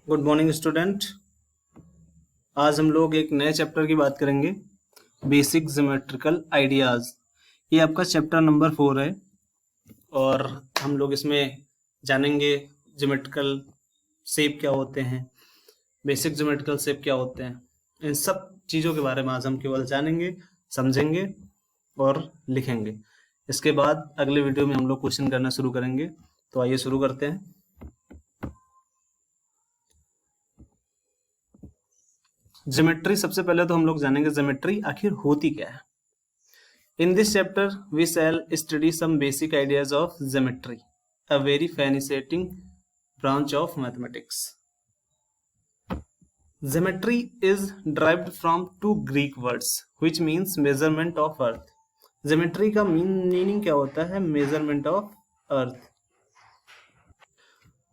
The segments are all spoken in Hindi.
Good morning student. आज हम लोग एक नए चैप्टर की बात करेंगे, बेसिक ज्योमेट्रिकल आइडियाज। ये आपका चैप्टर नंबर 4 है और हम लोग इसमें जानेंगे ज्योमेट्रिकल शेप क्या होते हैं, बेसिक ज्योमेट्रिकल शेप क्या होते हैं। इन सब चीज़ों के बारे में आज हम केवल जानेंगे, समझेंगे और लिखेंगे। इसके बाद अगले वीडियो में हम लोग क्वेश्चन करना शुरू करेंगे। तो आइए शुरू करते हैं। ज्योमेट्री, सबसे पहले तो हम लोग जानेंगे ज्योमेट्री आखिर होती क्या है। In this chapter we shall study some basic ideas of geometry, a very fascinating branch of mathematics. Geometry is derived from two Greek words which means measurement of earth. Geometry का मीनिंग क्या होता है? Measurement of earth,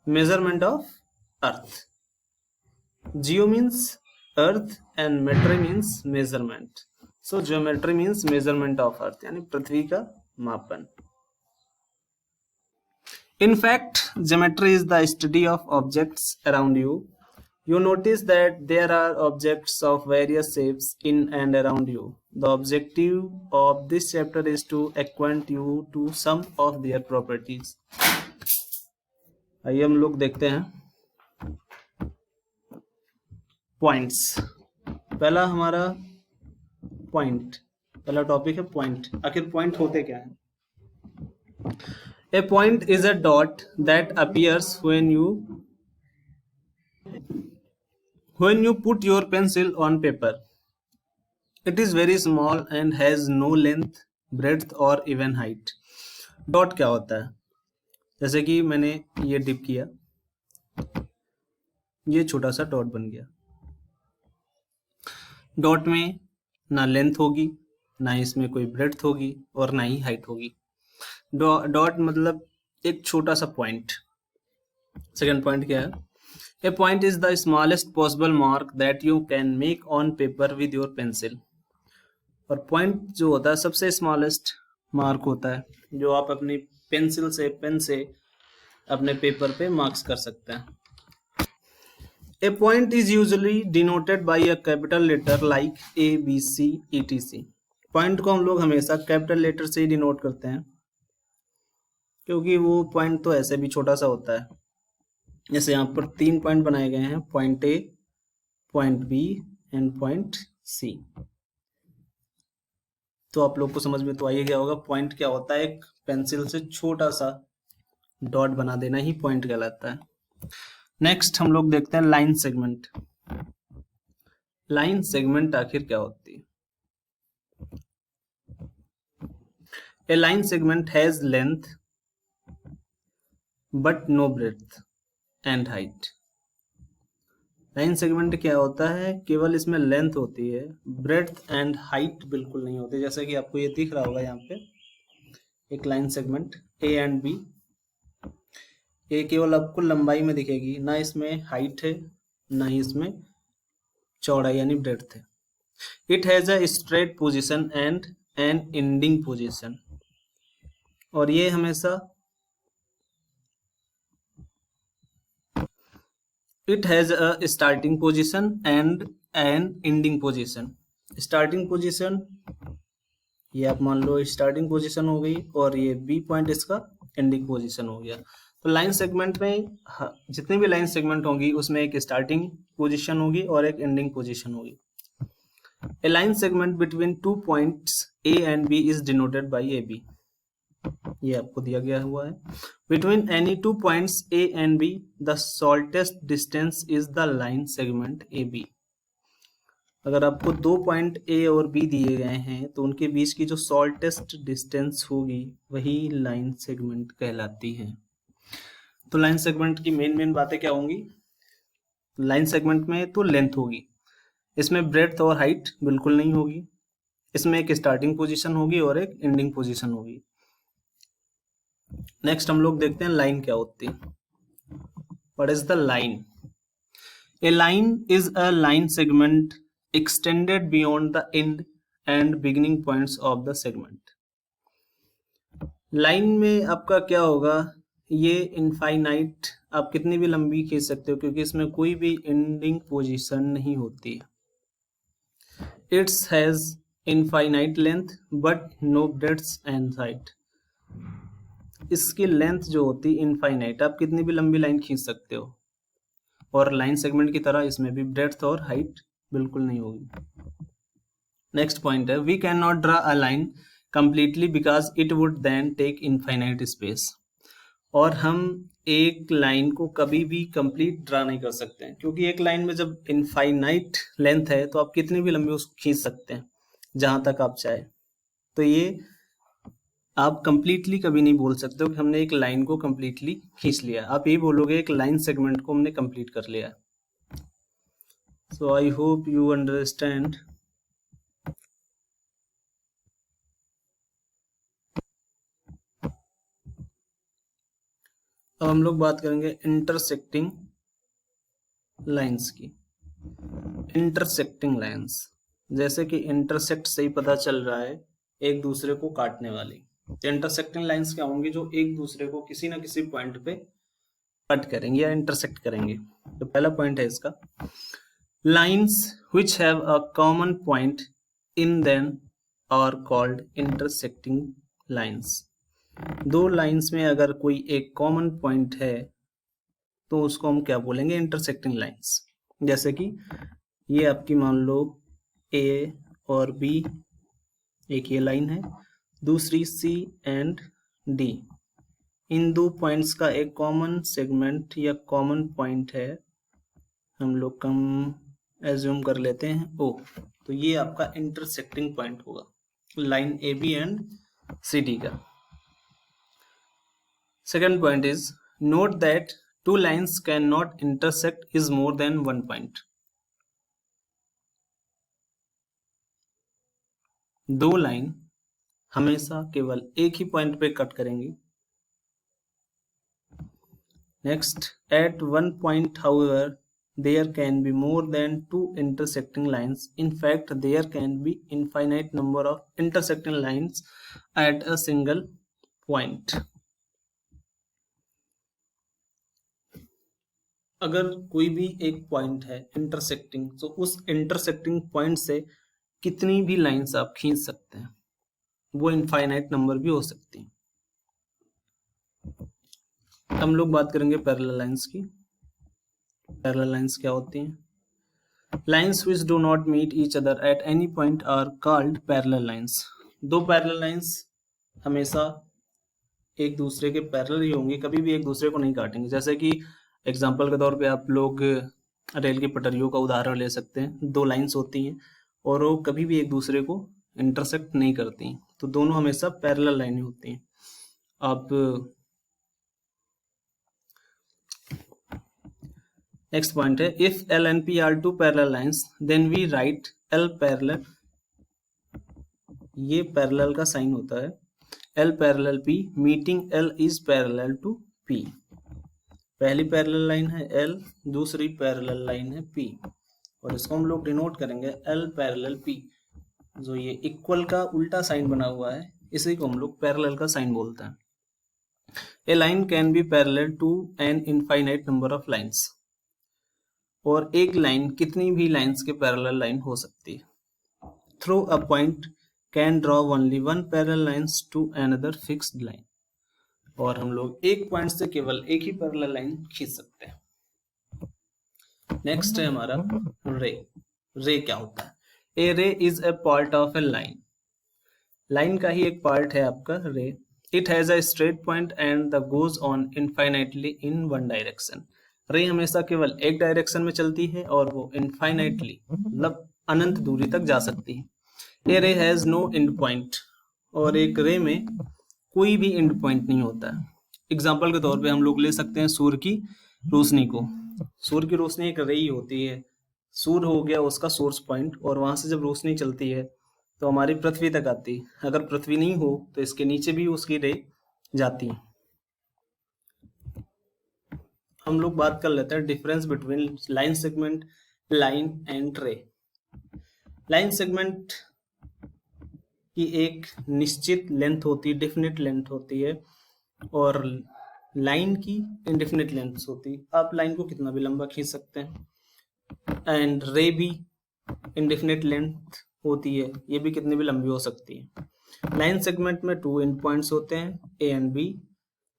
measurement of earth. Geo means earth and metry means measurement. So geometry means measurement of earth, यानी पृथ्वी का मापन। In fact, geometry is the study of objects around you. You notice that there are objects of various shapes in and around you. The objective of this chapter is to acquaint you to some of their properties. आइए हम लोग देखते हैं पॉइंट्स। पहला हमारा पॉइंट, पहला टॉपिक है पॉइंट। आखिर पॉइंट होते क्या है? A point is a dot that appears when you put your pencil on paper. It is very small and has no length, breadth or even height. Dot क्या होता है? जैसे कि मैंने ये डिप किया, ये छोटा सा डॉट बन गया। डॉट में ना लेंथ होगी, ना इसमें कोई ब्रेड्थ होगी और ना ही हाइट होगी। डॉट मतलब एक छोटा सा पॉइंट। सेकंड पॉइंट क्या है? A point is the smallest possible mark that you can make on paper with your pencil. और पॉइंट जो होता है सबसे स्मॉलेस्ट मार्क होता है जो आप अपनी पेंसिल से, पेन से अपने पेपर पे मार्क्स कर सकते हैं। A point is usually denoted by a capital letter like A, B, C, etc. Point को हम लोग हमेशा कैपिटल लेटर से ही डिनोट करते हैं, क्योंकि वो पॉइंट तो ऐसे भी छोटा सा होता है। जैसे यहाँ पर 3 पॉइंट बनाए गए हैं, point A, point B and point C. तो आप लोग को समझ में तो आइए क्या होगा। पॉइंट क्या होता है? एक पेंसिल से छोटा सा डॉट बना देना ही पॉइंट कहलाता है। नेक्स्ट हम लोग देखते हैं लाइन सेगमेंट। लाइन सेगमेंट आखिर क्या होती है? A line segment has length but no breadth and height. Line segment क्या होता है? केवल इसमें लेंथ होती है, ब्रेड्थ एंड हाइट बिल्कुल नहीं होती। जैसे कि आपको ये दिख रहा होगा यहाँ पे एक line segment A and B. ये केवल आपको लंबाई में दिखेगी, ना इसमें हाइट है ना ही इसमें चौड़ाई यानी ब्रेड्थ है। It has a straight position and an ending position. और ये हमेशा it has a starting position and an ending position. Starting position ये आप मान लो स्टार्टिंग पोजीशन हो गई और ये बी पॉइंट इसका एंडिंग पोजीशन हो गया। तो लाइन सेगमेंट में जितनी भी लाइन सेगमेंट होंगी उसमें एक स्टार्टिंग पोजीशन होगी और एक एंडिंग पोजीशन होगी। A line segment between 2 points A and B is denoted by A B. ये आपको दिया गया हुआ है। Between any 2 points A and B the shortest distance is the line segment A B. अगर आपको 2 पॉइंट ए और बी दिए गए हैं तो उनके बीच की जो शॉर्टेस्ट डिस्टेंस होगी वही लाइन सेगमेंट कहलाती है। तो लाइन सेगमेंट की मेन बातें क्या होंगी? लाइन सेगमेंट में तो लेंथ होगी, इसमें ब्रेड्थ और हाइट बिल्कुल नहीं होगी, इसमें एक स्टार्टिंग पोजीशन होगी और एक एंडिंग पोजीशन होगी। नेक्स्ट हम लोग देखते हैं लाइन क्या होती है। What is the line? A line is a line segment extended beyond the end and beginning points of the segment. Line में आपका क्या होगा? ये इनफाइनाइट आप कितनी भी लंबी खींच सकते हो क्योंकि इसमें कोई भी एंडिंग पोजीशन नहीं होती है। It's has infinite length but no breadth and height. इसकी लेंथ जो होती है इनफाइनाइट, आप कितनी भी लंबी लाइन खींच सकते हो, और लाइन सेगमेंट की तरह इसमें भी ब्रेड्थ और हाइट बिल्कुल नहीं होगी। नेक्स्ट पॉइंट है we can not draw a line completely because it would then take infinite space. और हम एक लाइन को कभी भी कंप्लीट ड्रा नहीं कर सकते हैं क्योंकि एक लाइन में जब इनफाइनाइट लेंथ है तो आप कितनी भी लंबी उसको खींच सकते हैं जहां तक आप चाहे। तो ये आप कंप्लीटली कभी नहीं बोल सकते हो कि हमने एक लाइन को कंप्लीटली खींच लिया। आप ये बोलोगे एक लाइन सेगमेंट को हमने कंप्लीट कर लिया। सो आई होप यू अंडरस्टैंड। अब हम लोग बात करेंगे इंटरसेक्टिंग लाइंस की। इंटरसेक्टिंग लाइंस, जैसे कि इंटरसेक्ट से ही पता चल रहा है एक दूसरे को काटने वाली। तो इंटरसेक्टिंग लाइंस क्या होंगी? जो एक दूसरे को किसी ना किसी पॉइंट पे कट करेंगे या इंटरसेक्ट करेंगे। तो पहला पॉइंट है इसका, lines which have a common point in them are called intersecting lines। दो लाइंस में अगर कोई एक कॉमन पॉइंट है तो उसको हम क्या बोलेंगे? Intersecting lines. जैसे कि ये आपकी मान लो ए और बी, एक ये लाइन है, दूसरी सी एंड डी। इन दो पॉइंट्स का एक कॉमन सेगमेंट या कॉमन पॉइंट है, हम लोग कम एज्यूम कर लेते हैं ओ। तो ये आपका इंटरसेक्टिंग पॉइंट होगा line A B and C D का। Second point is note that two lines cannot intersect is more than one point। दो लाइन हमेशा केवल एक ही पॉइंट पे कट करेंगी। Next, at one point however there can be more than two intersecting lines। In fact there can be infinite number of intersecting lines at a single point। अगर कोई भी एक पॉइंट है इंटरसेक्टिंग, तो उस इंटरसेक्टिंग पॉइंट से कितनी भी लाइंस आप खींच सकते हैं, वो इनफाइनाइट नंबर भी हो सकती हैं। हम लोग बात करेंगे पैरेलल लाइंस की। पैरेलल लाइंस क्या होती हैं? Lines which do not meet each other at any point are called parallel lines। दो पैरेलल लाइंस हमेशा एक दूसरे के पैरेलल ही होंगे, कभी भी एक दूसरे को नहीं काटेंगे। जैसे कि एग्जाम्पल के तौर पे आप लोग रेल की पटरियों का उदाहरण ले सकते हैं। दो लाइंस होती हैं और वो कभी भी एक दूसरे को इंटरसेक्ट नहीं करती, तो दोनों हमेशा पैरेलल लाइन होती हैं। अब नेक्स्ट पॉइंट है if L and P are two parallel lines then we write L parallel. ये पैरेलल का साइन होता है, L parallel P meeting L is parallel to P. पहली पैरेलल लाइन है एल, दूसरी पैरेलल लाइन है पी, और इसको हम लोग डिनोट करेंगे एल पैरेलल पी। जो ये इक्वल का उल्टा साइन बना हुआ है इसी को हम लोग पैरेलल का साइन बोलते हैं। A line can be parallel to an infinite number of lines. और एक लाइन कितनी भी लाइंस के पैरेलल लाइन हो सकती है। Through a point can draw only one parallel lines to another fixed line. और हम लोग एक पॉइंट से केवल एक ही पैरेलल लाइन खींच सकते हैं। नेक्स्ट है हमारा रे। रे क्या होता है? ए रे is a part of A line. Line का ही एक पार्ट है आपका रे। It has a straight point and the goes on infinitely in one direction. रे हमेशा केवल एक डायरेक्शन में चलती है और वो इनफाइनाइटली मतलब अनंत दूरी तक जा सकती है। ए रे हैज नो एंड पॉइंट। और एक रे में कोई भी एंड पॉइंट नहीं होता है। एग्जाम्पल के तौर पे हम लोग ले सकते हैं सूर्य की रोशनी को। सूर्य की रोशनी एक रे ही होती है। सूर्य हो गया उसका सोर्स पॉइंट, और वहां से जब रोशनी चलती है तो हमारी पृथ्वी तक आती है। अगर पृथ्वी नहीं हो तो इसके नीचे भी उसकी रे जाती है। हम लोग बात कर लेते हैं difference between line segment, line and रे। लाइन सेगमेंट की एक निश्चित लेंथ होती है, डेफिनेट लेंथ होती है, और लाइन की इंडेफिनिट लेंथ होती है, आप लाइन को कितना भी लंबा खींच सकते हैं। एंड रे भी इंडेफिनिट लेंथ होती है, ये भी कितनी भी लंबी हो सकती है। लाइन सेगमेंट में 2 एंड पॉइंट्स होते हैं, ए एंड बी,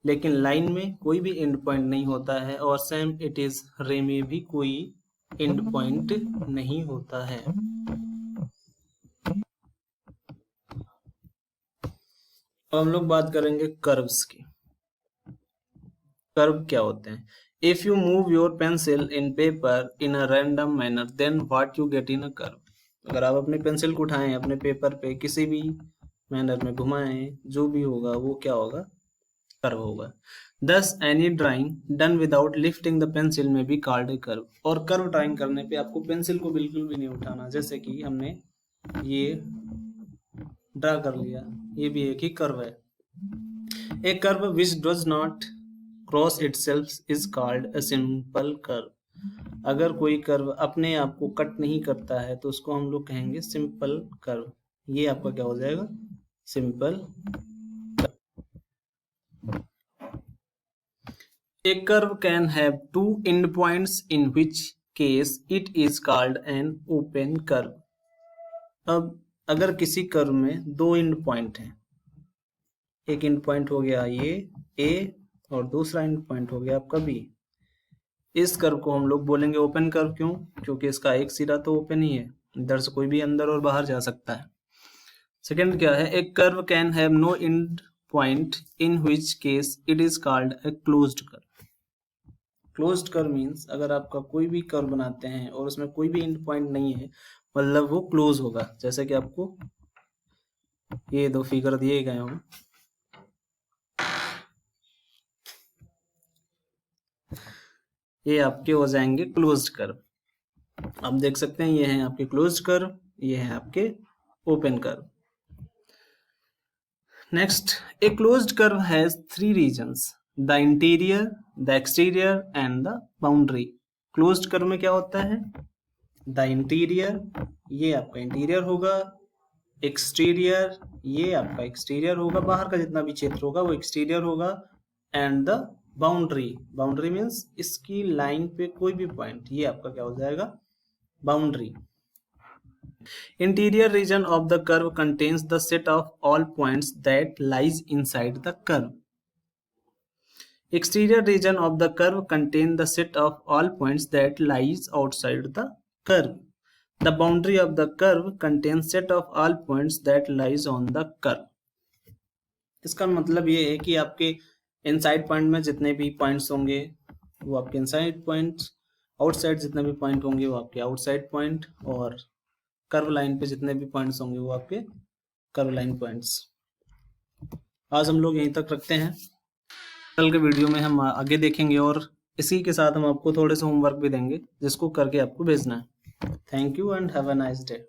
लेकिन लाइन में कोई भी एंड पॉइंट नहीं होता है, और सेम इट इज रे में भी कोई एंड पॉइंट नहीं होता है। अब हम लोग बात करेंगे कर्व्स की। कर्व क्या होते हैं? If you move your pencil in paper in a random manner then what you get in a curve. अगर आप अपने पेंसिल को उठाएं, अपने पेपर पे किसी भी मैनर में घुमाएं, जो भी होगा वो क्या होगा? कर्व होगा। दस any drawing done without lifting the pencil में बी कॉल्ड ए कर्व। और कर्व ड्राइंग करने पे आपको पेंसिल को बिल्कुल भी नहीं उठाना, जैसे कि हमने ये ड्रा कर लिया, ये भी एक ही कर्व है। A curve which does not cross itself is called a simple curve. अगर कोई कर्व अपने आप को कट नहीं करता है तो उसको हम लोग कहेंगे सिंपल कर्व। ये आपका क्या हो जाएगा? Simple. A curve can have two endpoints, in which case it is called an open curve. अब अगर किसी कर्व में 2 एंड पॉइंट हैं, एक एंड पॉइंट हो गया ये A और दूसरा एंड पॉइंट हो गया आपका B, इस कर्व को हम लोग बोलेंगे ओपन कर्व। क्यों? क्योंकि इसका एक सिरा तो ओपन ही है, इधर से कोई भी अंदर और बाहर जा सकता है। सेकेंड क्या है? एक curve can have no end point, in which case it is called a closed curve. Closed curve means अगर आपका कोई भी कर्व बनाते हैं और उसमें कोई भी एंड पॉइंट नहीं है, मतलब वो क्लोज होगा। जैसे कि आपको ये 2 फिगर दिए गए हों, ये आपके हो जाएंगे क्लोज्ड कर्व। आप देख सकते हैं ये हैं आपके क्लोज्ड कर्व, ये हैं आपके open curve. Next, a closed curve has 3 regions, the interior, the exterior and the boundary. Closed curve में क्या होता है? द इंटीरियर, ये आपका इंटीरियर होगा, एक्सटीरियर, ये आपका एक्सटीरियर होगा, बाहर का जितना भी क्षेत्र होगा वो एक्सटीरियर होगा, and the boundary, boundary means इसकी लाइन पे कोई भी पॉइंट, ये आपका क्या हो जाएगा? Boundary. Interior region of the curve contains the set of all points that lies inside the curve. Exterior region of the curve contains the set of all points that lies outside the curve. The boundary of the curve contains set of all points that lies on the curve. इसका मतलब ये है कि आपके इनसाइड पॉइंट में जितने भी पॉइंट्स होंगे वो आपके इनसाइड पॉइंट्स, आउटसाइड जितने भी पॉइंट होंगे वो आपके आउटसाइड पॉइंट, और कर्व लाइन पे जितने भी पॉइंट्स होंगे वो आपके कर्व लाइन पॉइंट्स। आज हम लोग यहीं तक रखते हैं, कल के वीडियो में हम आगे देखेंगे, और इसी के साथ हम आपको थोड़े से होमवर्क भी देंगे जिसको करके आपको भेजना है। Thank you and have a nice day.